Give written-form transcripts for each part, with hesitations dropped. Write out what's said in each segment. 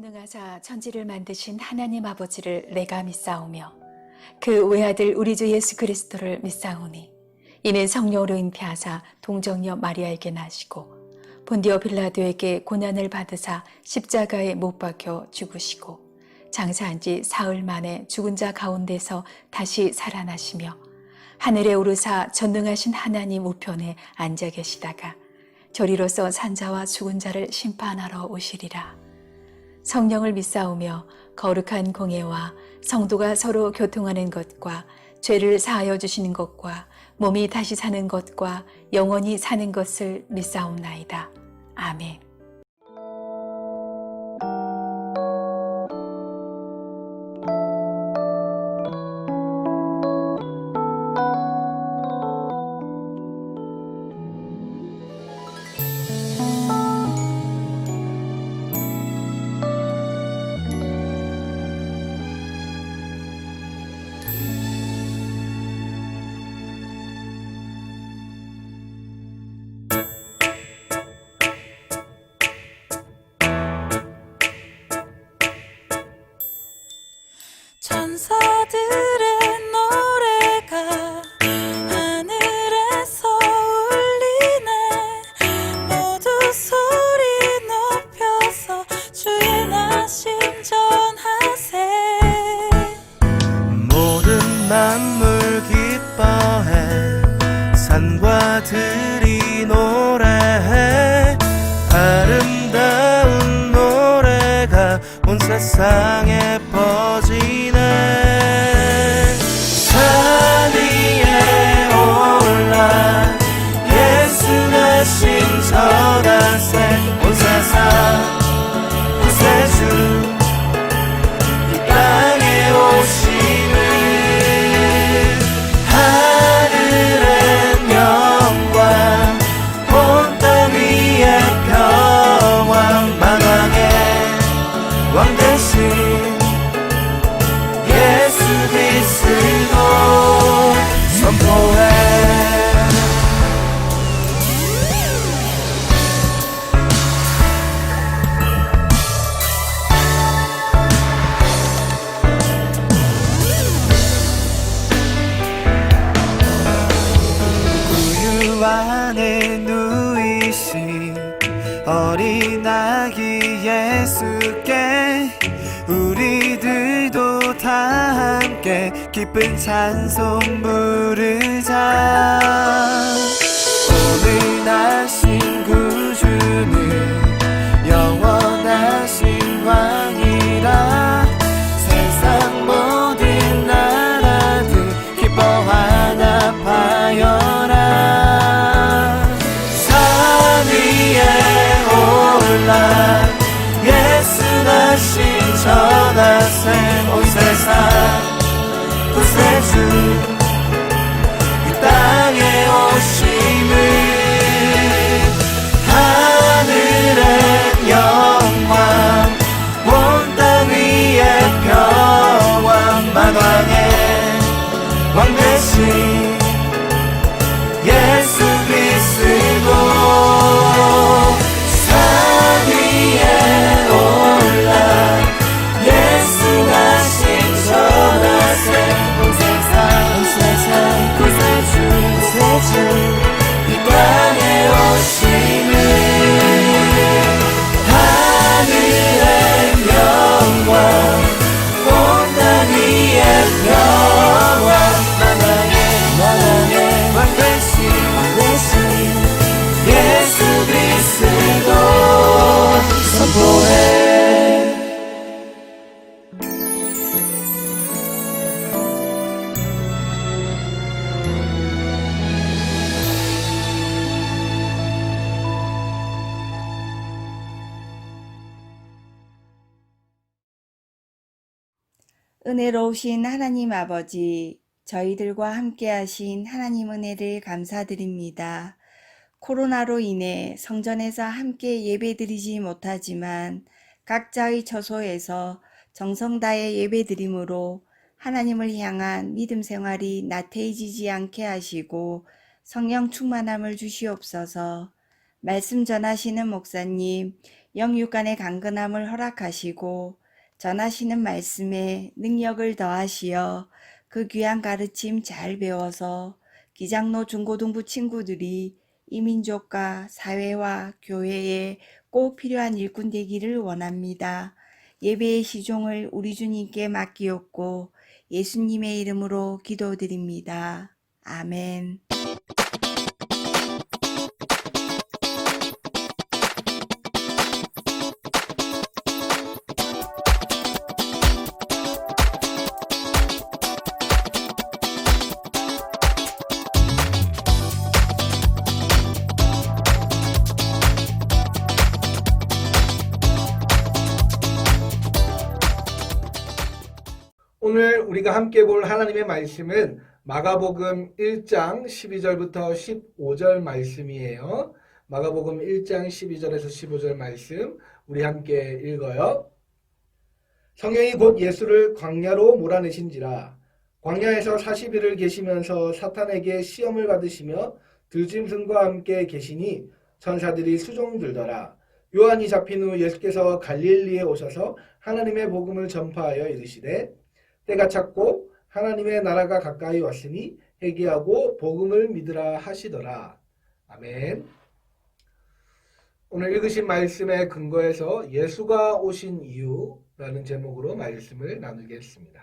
전능하사 천지를 만드신 하나님 아버지를 내가 믿사오며 그 외아들 우리 주 예수 그리스도를 믿사오니 이는 성령으로 잉태하사 동정녀 마리아에게 나시고 본디오 빌라도에게 고난을 받으사 십자가에 못 박혀 죽으시고 장사한 지 사흘 만에 죽은 자 가운데서 다시 살아나시며 하늘에 오르사 전능하신 하나님 우편에 앉아 계시다가 저리로서 산자와 죽은 자를 심판하러 오시리라. 성령을 믿사오며 거룩한 공예와 성도가 서로 교통하는 것과 죄를 사하여 주시는 것과 몸이 다시 사는 것과 영원히 사는 것을 믿사옵나이다. 아멘. 천사들의 노래가 하늘에서 울리네. 모두 소리 높여서 주의 나심 전하세. 모든 만물 기뻐해 산과 들이 노래해. 아름다운 노래가 온 세상에 퍼지네. 산 위에 올라 예수가 신천하세. 온 세상 구세주 이 땅에 오심을. 하늘엔 영광 온 땅 위에 평화. 만왕의 왕 대신 예수 그리스도 선포해. 구유 안에 누이신 어린 아기 예수께 우리들도 다 함께 기쁜 찬송 부르자. 오늘 나신 구주는 영원하신 왕이라. 세상 모든 나라들 기뻐하나 파여라. 산 위에 올라 예수가 신천하세. 온 세상 구세주 이 땅에 오심을. 하늘의 영광 온 땅 위에 평화. 만왕의 왕 대신 예수 그리스도. 산 위에 올라 예수가 신천하세. 온 세상 구세주 이 땅에 오심을. 하늘의 영광 온 땅 위에 평화. 만왕의 왕 대신 예수 그리스도 선포해. 은혜로우신 하나님 아버지, 저희들과 함께 하신 하나님 은혜를 감사드립니다. 코로나로 인해 성전에서 함께 예배드리지 못하지만 각자의 처소에서 정성 다해 예배드림으로 하나님을 향한 믿음 생활이 나태해지지 않게 하시고 성령 충만함을 주시옵소서. 말씀 전하시는 목사님, 영육간의 강건함을 허락하시고 전하시는 말씀에 능력을 더하시어 그 귀한 가르침 잘 배워서 기장로 중고등부 친구들이 이민족과 사회와 교회에 꼭 필요한 일꾼 되기를 원합니다. 예배의 시종을 우리 주님께 맡기옵고 예수님의 이름으로 기도드립니다. 아멘. 오늘 우리가 함께 볼 하나님의 말씀은 마가복음 1장 12절부터 15절 말씀이에요. 마가복음 1장 12절에서 15절 말씀 우리 함께 읽어요. 성령이 곧 예수를 광야로 몰아내신지라 광야에서 40일을 계시면서 사탄에게 시험을 받으시며 들짐승과 함께 계시니 천사들이 수종들더라. 요한이 잡힌 후 예수께서 갈릴리에 오셔서 하나님의 복음을 전파하여 이르시되 때가 찼고 하나님의 나라가 가까이 왔으니 회개하고 복음을 믿으라 하시더라. 아멘. 오늘 읽으신 말씀의 근거에서 예수가 오신 이유라는 제목으로 말씀을 나누겠습니다.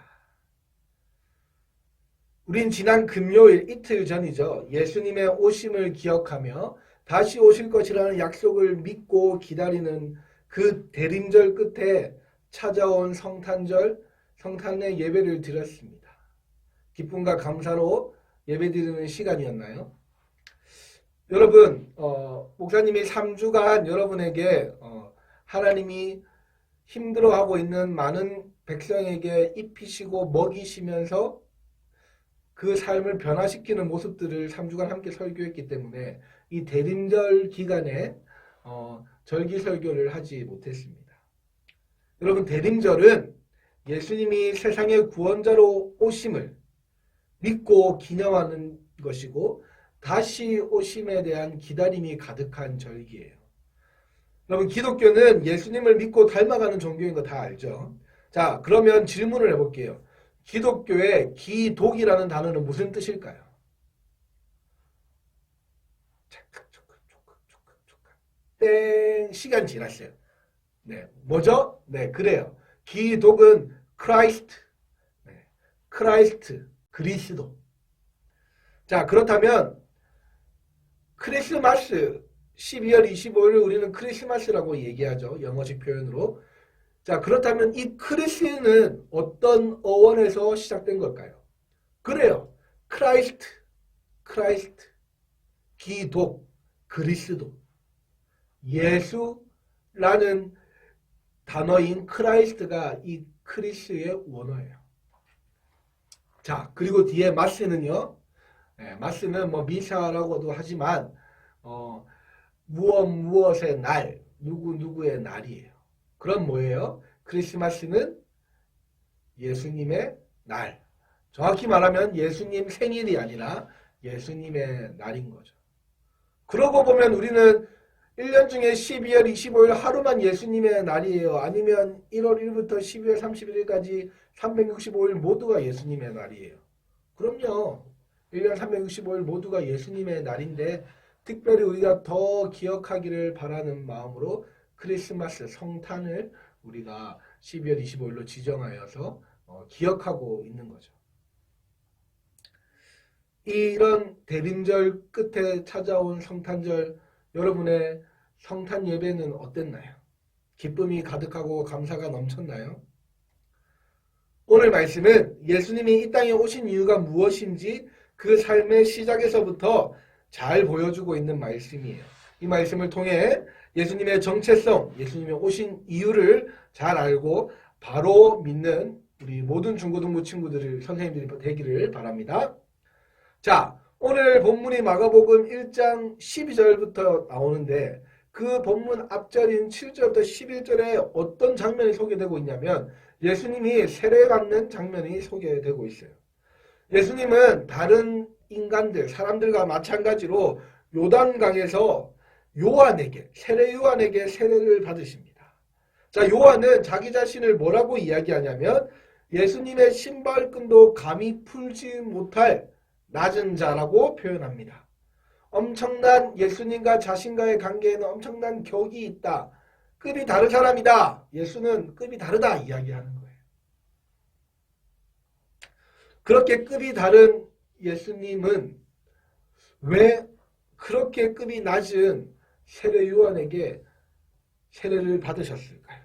우린 지난 금요일 이틀 전이죠. 예수님의 오심을 기억하며 다시 오실 것이라는 약속을 믿고 기다리는 그 대림절 끝에 찾아온 성탄의 예배를 드렸습니다. 기쁨과 감사로 예배드리는 시간이었나요? 여러분, 목사님이 3주간 여러분에게 하나님이 힘들어하고 있는 많은 백성에게 입히시고 먹이시면서 그 삶을 변화시키는 모습들을 3주간 함께 설교했기 때문에 이 대림절 기간에 절기 설교를 하지 못했습니다. 여러분, 대림절은 예수님이 세상의 구원자로 오심을 믿고 기념하는 것이고 다시 오심에 대한 기다림이 가득한 절기예요. 여러분, 기독교는 예수님을 믿고 닮아가는 종교인 거 다 알죠? 자, 그러면 질문을 해볼게요. 기독교의 기독이라는 단어는 무슨 뜻일까요? 땡, 시간 지났어요. 네, 뭐죠? 네, 그래요. 기독은 크라이스트, 크라이스트, 그리스도. 자, 그렇다면 크리스마스 12월 25일을 우리는 크리스마스라고 얘기하죠. 영어식 표현으로. 자, 그렇다면 이 크리스는 어떤 어원에서 시작된 걸까요? 그래요. 크라이스트, 기독, 그리스도. 예수라는 단어인 크라이스트가 이 크리스의 원어예요. 자, 그리고 뒤에 마스는요. 마스는 뭐 미사라고도 하지만 무엇의 날, 누구의 날이에요. 그럼 뭐예요? 크리스마스는 예수님의 날. 정확히 말하면 예수님 생일이 아니라 예수님의 날인 거죠. 그러고 보면 우리는 1년 중에 12월 25일 하루만 예수님의 날이에요. 아니면 1월 1일부터 12월 31일까지 365일 모두가 예수님의 날이에요. 그럼요. 1년 365일 모두가 예수님의 날인데 특별히 우리가 더 기억하기를 바라는 마음으로 크리스마스 성탄을 우리가 12월 25일로 지정하여서 기억하고 있는 거죠. 이런 대림절 끝에 찾아온 성탄절, 여러분의 성탄 예배는 어땠나요? 기쁨이 가득하고 감사가 넘쳤나요? 오늘 말씀은 예수님이 이 땅에 오신 이유가 무엇인지 그 삶의 시작에서부터 잘 보여주고 있는 말씀이에요. 이 말씀을 통해 예수님의 정체성, 예수님의 오신 이유를 잘 알고 바로 믿는 우리 모든 중고등부 친구들을, 선생님들이 되기를 바랍니다. 자, 오늘 본문이 마가복음 1장 12절부터 나오는데 그 본문 앞절인 7절부터 11절에 어떤 장면이 소개되고 있냐면 예수님이 세례받는 장면이 소개되고 있어요. 예수님은 다른 인간들, 사람들과 마찬가지로 요단강에서 요한에게, 세례 요한에게 세례를 받으십니다. 자, 요한은 자기 자신을 뭐라고 이야기하냐면 예수님의 신발끈도 감히 풀지 못할 낮은 자라고 표현합니다. 엄청난 예수님과 자신과의 관계에는 엄청난 격이 있다. 급이 다른 사람이다. 예수는 급이 다르다 이야기하는 거예요. 그렇게 급이 다른 예수님은 왜 그렇게 급이 낮은 세례 요한에게 세례를 받으셨을까요?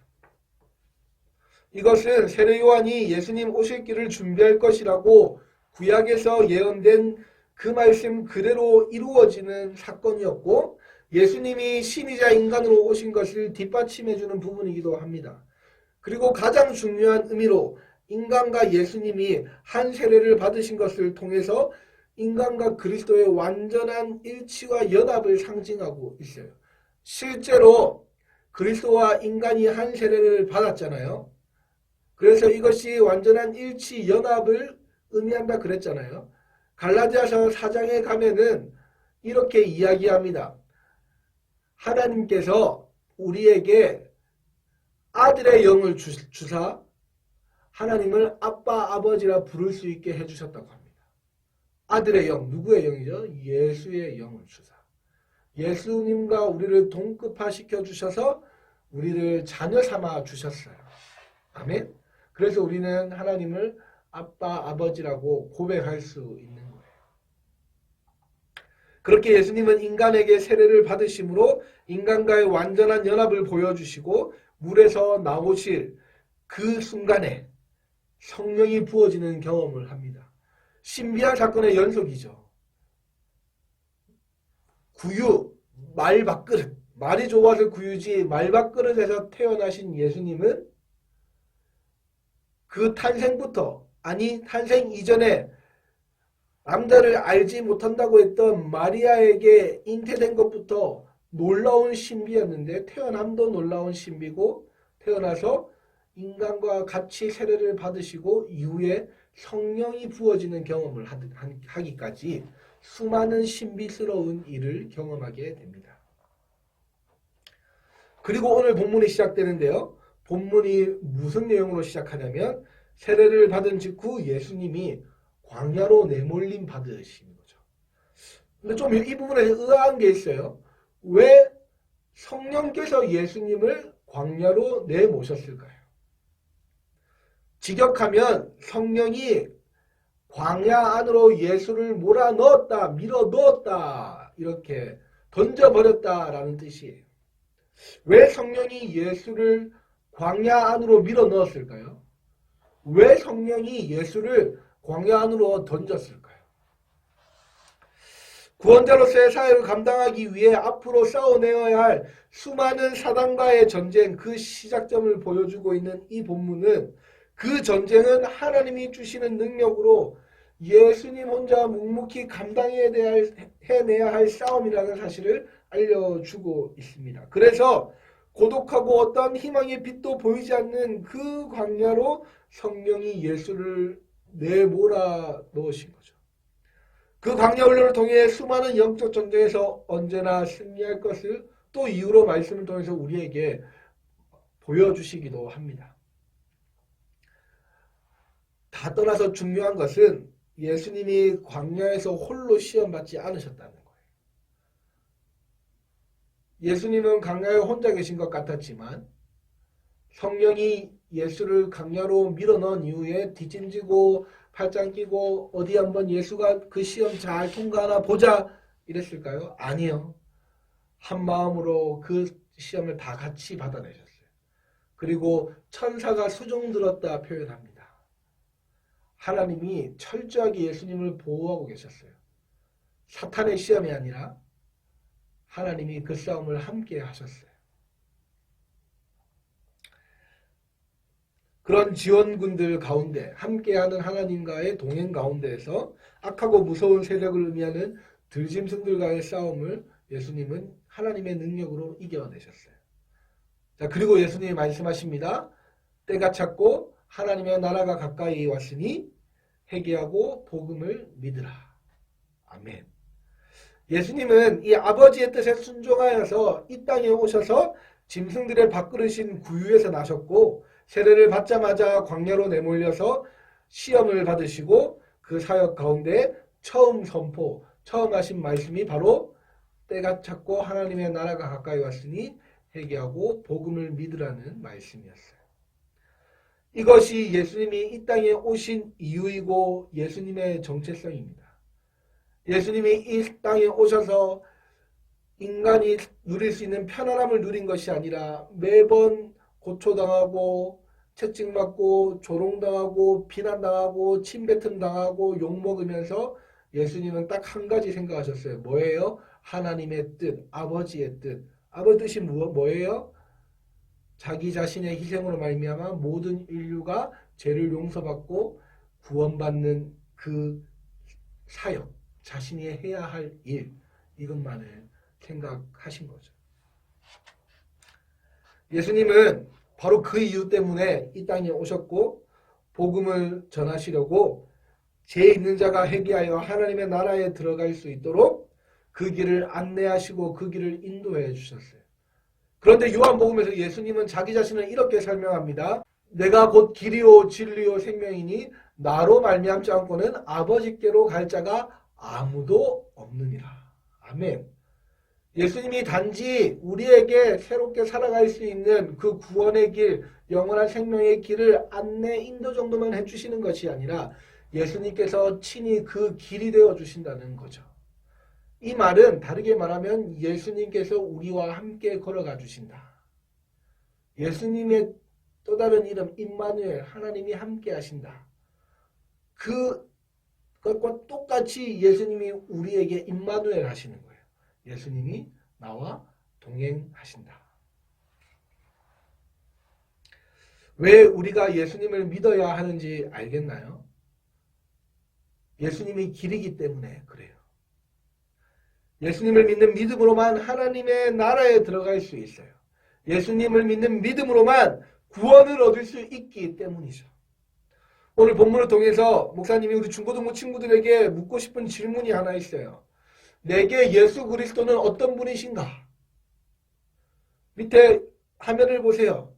이것은 세례 요한이 예수님 오실 길을 준비할 것이라고 구약에서 예언된 그 말씀 그대로 이루어지는 사건이었고 예수님이 신이자 인간으로 오신 것을 뒷받침해주는 부분이기도 합니다. 그리고 가장 중요한 의미로 인간과 예수님이 한 세례를 받으신 것을 통해서 인간과 그리스도의 완전한 일치와 연합을 상징하고 있어요. 실제로 그리스도와 인간이 한 세례를 받았잖아요. 그래서 이것이 완전한 일치, 연합을 의미한다 그랬잖아요. 갈라디아서 4장에 가면은 이렇게 이야기합니다. 하나님께서 우리에게 아들의 영을 주사 하나님을 아빠, 아버지라 부를 수 있게 해주셨다고 합니다. 아들의 영, 누구의 영이죠? 예수의 영을 주사. 예수님과 우리를 동급화시켜 주셔서 우리를 자녀 삼아 주셨어요. 아멘. 그래서 우리는 하나님을 아빠, 아버지라고 고백할 수 있는 거예요. 그렇게 예수님은 인간에게 세례를 받으심으로 인간과의 완전한 연합을 보여주시고 물에서 나오실 그 순간에 성령이 부어지는 경험을 합니다. 신비한 사건의 연속이죠. 구유, 말밥그릇, 말이 좋아서 구유지 말밥그릇에서 태어나신 예수님은 그 탄생부터, 아니 탄생 이전에 남자를 알지 못한다고 했던 마리아에게 잉태된 것부터 놀라운 신비였는데 태어남도 놀라운 신비고 태어나서 인간과 같이 세례를 받으시고 이후에 성령이 부어지는 경험을 하기까지 수많은 신비스러운 일을 경험하게 됩니다. 그리고 오늘 본문이 시작되는데요. 본문이 무슨 내용으로 시작하냐면 세례를 받은 직후 예수님이 광야로 내몰림 받으신 거죠. 근데 좀 이 부분에 의아한 게 있어요. 왜 성령께서 예수님을 광야로 내모셨을까요? 직역하면 성령이 광야 안으로 예수를 몰아넣었다, 밀어넣었다, 이렇게 던져버렸다라는 뜻이에요. 왜 성령이 예수를 광야 안으로 밀어넣었을까요? 왜 성령이 예수를 광야 안으로 던졌을까요? 구원자로서의 사역을 감당하기 위해 앞으로 싸워내어야 할 수많은 사단과의 전쟁, 그 시작점을 보여주고 있는 이 본문은 그 전쟁은 하나님이 주시는 능력으로 예수님 혼자 묵묵히 감당해내야 할 싸움이라는 사실을 알려주고 있습니다. 그래서 고독하고 어떤 희망의 빛도 보이지 않는 그 광야로 성령이 예수를 내몰아 넣으신 거죠. 그 광야 훈련을 통해 수많은 영적 전쟁에서 언제나 승리할 것을 또 이후로 말씀을 통해서 우리에게 보여주시기도 합니다. 다 떠나서 중요한 것은 예수님이 광야에서 홀로 시험받지 않으셨다는 거예요. 예수님은 광야에 혼자 계신 것 같았지만 성령이 예수를 광야로 밀어넣은 이후에 뒷짐지고 팔짱 끼고 어디 한번 예수가 그 시험 잘 통과하나 보자 이랬을까요? 아니요. 한 마음으로 그 시험을 다 같이 받아내셨어요. 그리고 천사가 수종 들었다 표현합니다. 하나님이 철저하게 예수님을 보호하고 계셨어요. 사탄의 시험이 아니라 하나님이 그 싸움을 함께 하셨어요. 그런 지원군들 가운데 함께하는 하나님과의 동행 가운데에서 악하고 무서운 세력을 의미하는 들짐승들과의 싸움을 예수님은 하나님의 능력으로 이겨내셨어요. 자, 그리고 예수님이 말씀하십니다. 때가 찼고 하나님의 나라가 가까이 왔으니 회개하고 복음을 믿으라. 아멘. 예수님은 이 아버지의 뜻에 순종하여서 이 땅에 오셔서 짐승들의 밥그릇인 구유에서 나셨고 세례를 받자마자 광야로 내몰려서 시험을 받으시고 그 사역 가운데 처음 하신 말씀이 바로 때가 찼고 하나님의 나라가 가까이 왔으니 회개하고 복음을 믿으라는 말씀이었어요. 이것이 예수님이 이 땅에 오신 이유이고 예수님의 정체성입니다. 예수님이 이 땅에 오셔서 인간이 누릴 수 있는 편안함을 누린 것이 아니라 매번 고초당하고 채찍맞고 조롱당하고 비난당하고 침뱉음당하고 욕먹으면서 예수님은 딱 한 가지 생각하셨어요. 뭐예요? 하나님의 뜻, 아버지의 뜻. 아버지 뜻이 뭐예요? 자기 자신의 희생으로 말미암아 모든 인류가 죄를 용서받고 구원받는 그 사역, 자신이 해야 할 일, 이것만을 생각하신 거죠. 예수님은 바로 그 이유 때문에 이 땅에 오셨고 복음을 전하시려고 죄 있는 자가 회개하여 하나님의 나라에 들어갈 수 있도록 그 길을 안내하시고 그 길을 인도해 주셨어요. 그런데 요한복음에서 예수님은 자기 자신을 이렇게 설명합니다. 내가 곧 길이요 진리요 생명이니 나로 말미암지 않고는 아버지께로 갈 자가 아무도 없느니라. 아멘. 예수님이 단지 우리에게 새롭게 살아갈 수 있는 그 구원의 길, 영원한 생명의 길을 안내 인도 정도만 해주시는 것이 아니라 예수님께서 친히 그 길이 되어 주신다는 거죠. 이 말은 다르게 말하면 예수님께서 우리와 함께 걸어가 주신다. 예수님의 또 다른 이름 임마누엘, 하나님이 함께 하신다. 그것과 똑같이 예수님이 우리에게 임마누엘 하시는 거예요. 예수님이 나와 동행하신다. 왜 우리가 예수님을 믿어야 하는지 알겠나요? 예수님이 길이기 때문에 그래요. 예수님을 믿는 믿음으로만 하나님의 나라에 들어갈 수 있어요. 예수님을 믿는 믿음으로만 구원을 얻을 수 있기 때문이죠. 오늘 본문을 통해서 목사님이 우리 중고등부 친구들에게 묻고 싶은 질문이 하나 있어요. 내게 예수 그리스도는 어떤 분이신가? 밑에 화면을 보세요.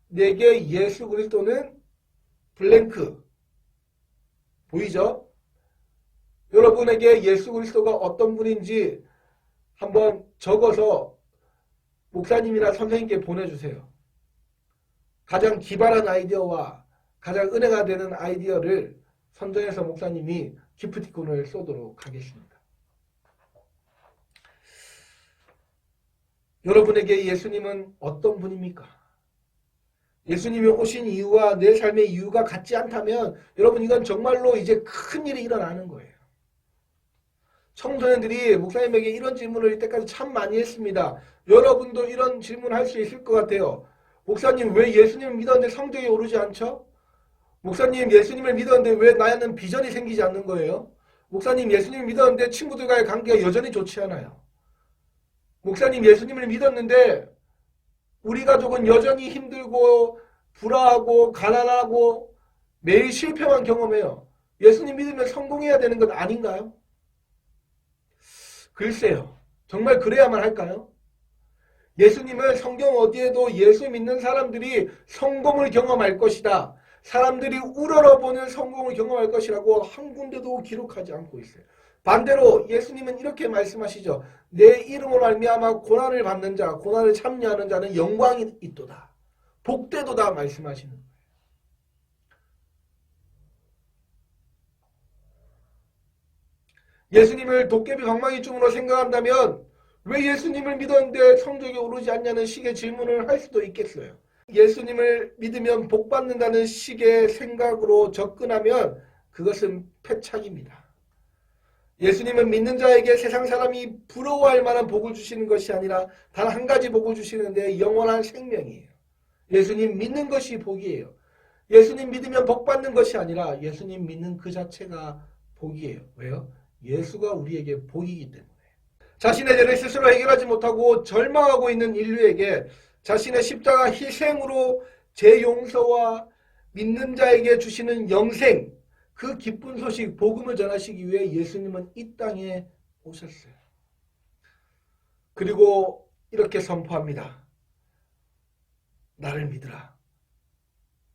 내게 예수 그리스도는 블랭크 보이죠? 여러분에게 예수 그리스도가 어떤 분인지 한번 적어서 목사님이나 선생님께 보내주세요. 가장 기발한 아이디어와 가장 은혜가 되는 아이디어를 선정해서 목사님이 기프티콘을 쏘도록 하겠습니다. 여러분에게 예수님은 어떤 분입니까? 예수님이 오신 이유와 내 삶의 이유가 같지 않다면 여러분 이건 정말로 이제 큰 일이 일어나는 거예요. 청소년들이 목사님에게 이런 질문을 이때까지 참 많이 했습니다. 여러분도 이런 질문 할 수 있을 것 같아요. 목사님 왜 예수님을 믿었는데 성적이 오르지 않죠? 목사님 예수님을 믿었는데 왜 나에는 비전이 생기지 않는 거예요? 목사님 예수님을 믿었는데 친구들과의 관계가 여전히 좋지 않아요. 목사님 예수님을 믿었는데 우리 가족은 여전히 힘들고 불화하고 가난하고 매일 실패만 경험해요. 예수님 믿으면 성공해야 되는 것 아닌가요? 글쎄요. 정말 그래야만 할까요? 예수님은 성경 어디에도 예수 믿는 사람들이 성공을 경험할 것이다. 사람들이 우러러보는 성공을 경험할 것이라고 한 군데도 기록하지 않고 있어요. 반대로 예수님은 이렇게 말씀하시죠. 내 이름으로 말미암아 고난을 받는 자, 고난을 참여하는 자는 영광이 있도다. 복되도다 말씀하시는 거예요. 예수님을 도깨비 방망이쯤으로 생각한다면 왜 예수님을 믿었는데 성적이 오르지 않냐는 식의 질문을 할 수도 있겠어요. 예수님을 믿으면 복 받는다는 식의 생각으로 접근하면 그것은 패착입니다. 예수님은 믿는 자에게 세상 사람이 부러워할 만한 복을 주시는 것이 아니라 단 한 가지 복을 주시는데 영원한 생명이에요. 예수님 믿는 것이 복이에요. 예수님 믿으면 복 받는 것이 아니라 예수님 믿는 그 자체가 복이에요. 왜요? 예수가 우리에게 복이기 때문에. 자신의 죄를 스스로 해결하지 못하고 절망하고 있는 인류에게 자신의 십자가 희생으로 죄 용서와 믿는 자에게 주시는 영생, 그 기쁜 소식, 복음을 전하시기 위해 예수님은 이 땅에 오셨어요. 그리고 이렇게 선포합니다. 나를 믿으라.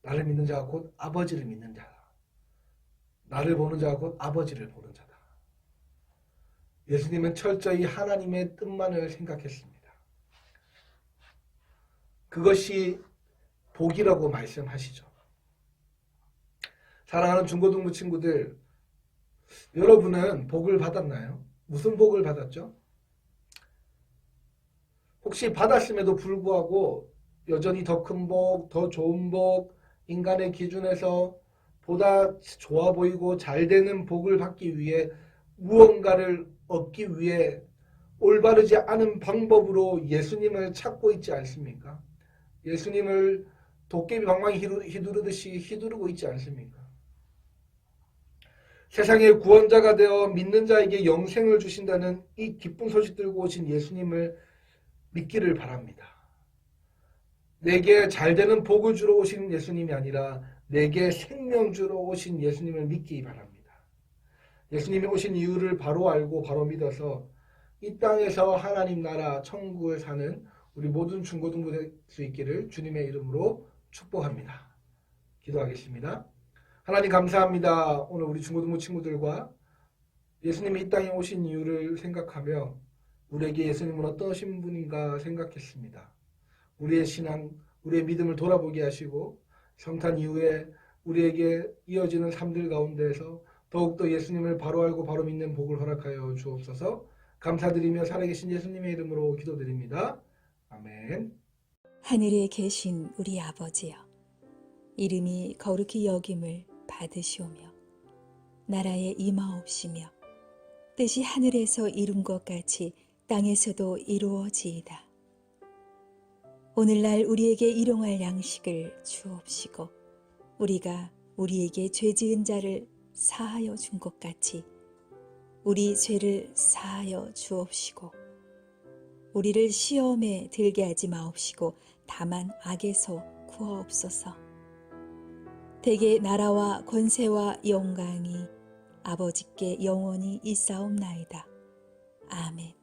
나를 믿는 자가 곧 아버지를 믿는 자다. 나를 보는 자가 곧 아버지를 보는 자다. 예수님은 철저히 하나님의 뜻만을 생각했습니다. 그것이 복이라고 말씀하시죠. 사랑하는 중고등부 친구들, 여러분은 복을 받았나요? 무슨 복을 받았죠? 혹시 받았음에도 불구하고 여전히 더 큰 복, 더 좋은 복, 인간의 기준에서 보다 좋아 보이고 잘 되는 복을 받기 위해 무언가를 얻기 위해 올바르지 않은 방법으로 예수님을 찾고 있지 않습니까? 예수님을 도깨비 방망이 휘두르듯이 휘두르고 있지 않습니까? 세상의 구원자가 되어 믿는 자에게 영생을 주신다는 이 기쁜 소식 들고 오신 예수님을 믿기를 바랍니다. 내게 잘 되는 복을 주러 오신 예수님이 아니라 내게 생명 주러 오신 예수님을 믿기 바랍니다. 예수님이 오신 이유를 바로 알고 바로 믿어서 이 땅에서 하나님 나라 천국을 사는 우리 모든 중고등부 될 수 있기를 주님의 이름으로 축복합니다. 기도하겠습니다. 하나님 감사합니다. 오늘 우리 중고등부 친구들과 예수님이 이 땅에 오신 이유를 생각하며 우리에게 예수님은 어떠신 분인가 생각했습니다. 우리의 신앙, 우리의 믿음을 돌아보게 하시고 성탄 이후에 우리에게 이어지는 삶들 가운데에서 더욱더 예수님을 바로 알고 바로 믿는 복을 허락하여 주옵소서. 감사드리며 살아계신 예수님의 이름으로 기도드립니다. 아멘. 하늘에 계신 우리 아버지여, 이름이 거룩히 여김을 받으시오며 나라에 임하옵시며 뜻이 하늘에서 이룬 것 같이 땅에서도 이루어지이다. 오늘날 우리에게 일용할 양식을 주옵시고 우리가 우리에게 죄 지은 자를 사하여 준 것 같이 우리 죄를 사하여 주옵시고 우리를 시험에 들게 하지 마옵시고 다만 악에서 구하옵소서. 대개 나라와 권세와 영광이 아버지께 영원히 있사옵나이다. 아멘.